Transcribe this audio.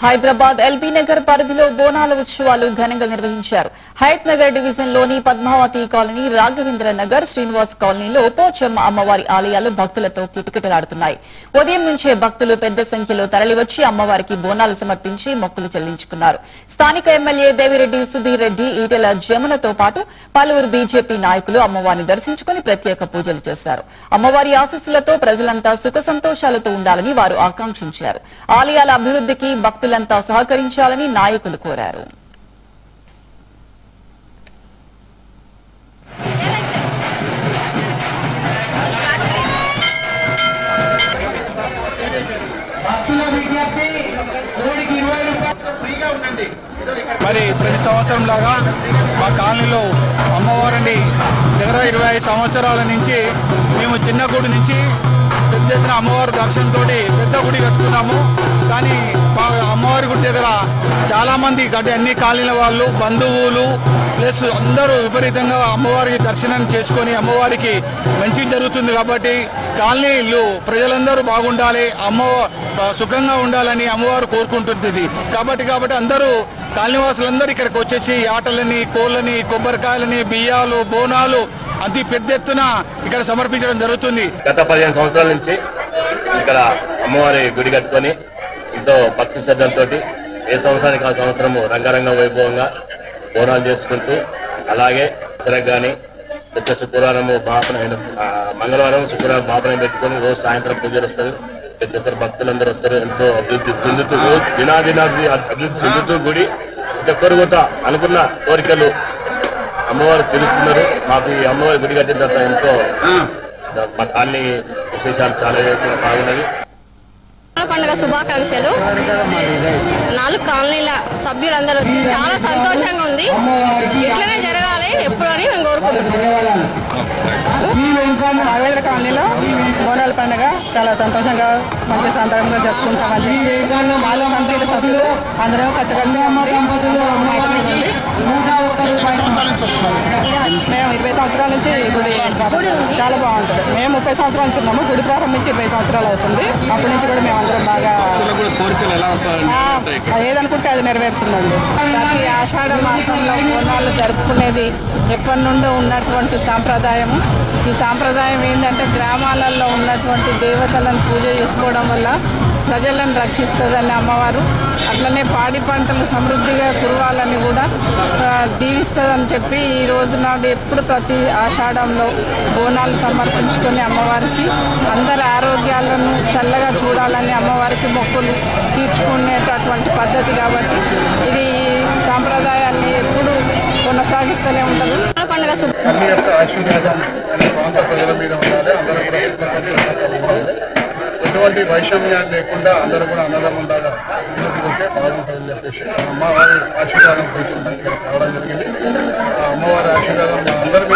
Hyderabad LB Nagar పరిధిలో బోనాల ఉత్సవాలు ఘనంగా నిర్వహించారు. హయత్ నగర్ డివిజన్ లోని పద్మావతి కాలనీ, రాఘవేంద్ర నగర్, శ్రీనివాస్ కాలనీలో పోచమ్మ అమ్మవారి ఆలయాలు భక్తులతో కిటకిటలాడుతున్నాయి. ఉదయం నుంచే భక్తులు పెద్ద సంఖ్యలో తరలివచ్చి అమ్మవారికి బోనాలు సమర్పించి మొక్కులు చెల్లించుకున్నారు. స్థానిక ఎమ్మెల్యే దేవిరెడ్డి సుధీర్ రెడ్డి, ఈటెల జమునతో పాటు పలువురు బీజేపీ నాయకులు అమ్మవారిని దర్శించుకుని ప్రత్యేక పూజలు చేశారు. అమ్మవారి ఆశీస్సులతో ప్రజలంతా సుఖ సంతోషాలతో ఉండాలని వారు ఆకాంక్షించారు. ఆలయాల అభివృద్ధికి భక్తులంతా సహకరించాలని నాయకులు కోరారు. మరి ప్రతి సంవత్సరం లాగా మా కాలనీలో అమ్మవారిని దగ్గర 25 సంవత్సరాల నుంచి మేము చిన్న గుడి నుంచి పెద్ద ఎత్తున అమ్మవారి దర్శనంతో పెద్ద గుడి కట్టుకున్నాము. కానీ మా అమ్మవారి గుడి దగ్గర చాలామంది అన్ని కాలనీల వాళ్ళు, బంధువులు ప్లస్ అందరూ విపరీతంగా అమ్మవారికి దర్శనం చేసుకొని అమ్మవారికి మంచి జరుగుతుంది. కాబట్టి కాలనీలు ప్రజలందరూ బాగుండాలి, సుఖంగా ఉండాలని అమ్మవారు కోరుకుంటుంది. కాబట్టి అందరూ కాలనీవాసులందరూ ఇక్కడికి వచ్చేసి ఆటలని, కోళ్ళని, కొబ్బరికాయలని, బియ్యాలు, బోనాలు అతి పెద్ద ఎత్తున ఇక్కడ సమర్పించడం జరుగుతుంది. గత 15 సంవత్సరాల నుంచి ఇక్కడ అమ్మవారి గుడి కట్టుకొని ఎంతో భక్తి శ్రద్ధలతో ఏ సంవత్సరానికి ఆ సంవత్సరము రంగరంగ వైభవంగా బోనాలు చేసుకుంటూ, అలాగే దసరకు కానీ ప్రతి శుక్రవారము మంగళవారం శుక్రవారం బాపన పెట్టుకొని రోజు సాయంత్రం పూజలు వస్తారు. ప్రతి ఒక్కరు భక్తులందరూ వస్తారు. ఎంతో అభివృద్ధి చెందుతూ దినాదినాది అభివృద్ధి చెందుతూ గుడి ప్రతి ఒక్కరు కూడా అనుకున్న కోరికలు అమ్మవారు తెలుస్తున్నారు. మాకు ఈ అమ్మవారి గుడి కట్టిన తర్వాత ఎంతో మా కాలనీ విశేషాలు చాలా బాగున్నది. పండుగ శుభాకాంక్షలు. 4 కాలనీల సభ్యులందరూ వచ్చి చాలా సంతోషంగా ఉంది. ఇట్లనే జరగాలి ఎప్పుడు అని మేము కోరుకుంటున్నాం. రాఘవేంద్ర కాలనీలో బోనాల పండుగ చాలా సంతోషంగా మంచి సందర్భంగా జరుపుకుంటామని మాలో కమిటీల సభ్యులు అందరం కట్టుకలిసి మేము 20 సంవత్సరాల నుంచి గుడి చాలా బాగుంటుంది. మేము 30 సంవత్సరాల నుంచి ఉన్నాము. గుడి ప్రారంభించి 20 సంవత్సరాలు అవుతుంది. అప్పటి నుంచి కూడా మేము అందరం బాగా ఏదనుకుంటే అది నెరవేరుతుందండి. ప్రతి ఆషాఢ మాసంలో బోనాలు జరుపుకునేది ఎప్పటి నుండో ఉన్నటువంటి సాంప్రదాయము. ఈ సాంప్రదాయం ఏంటంటే గ్రామాలలో ఉన్నటువంటి దేవతలను పూజ చేసుకోవడం వల్ల ప్రజలను రక్షిస్తుందని అమ్మవారు, అట్లనే పాడి పంటలు సమృద్ధిగా కురవాలని కూడా దీవిస్తుందని చెప్పి ఈ రోజు నాడు ఎప్పుడు ప్రతి ఆషాఢంలో బోనాలు సమర్పించుకొని అమ్మవారికి అందరి ఆరోగ్యాలను చల్లగా చూడాలని అమ్మవారికి మొక్కులు తీర్చుకునేటటువంటి పద్ధతి. కాబట్టి ఇది సాంప్రదాయాన్ని ఎప్పుడు కొనసాగిస్తూనే ఉంటారు. పండుగ ఎటువంటి వైషమ్యాన్ని లేకుండా అందరూ కూడా అన్నదమ్ములాగా ఉంటే బాగుంటుందని చెప్పేసి అమ్మవారి ఆశీర్వాదం తీసుకుంటానికి రావడం జరిగింది. ఆ అమ్మవారి ఆశీర్వాదం మా అందరి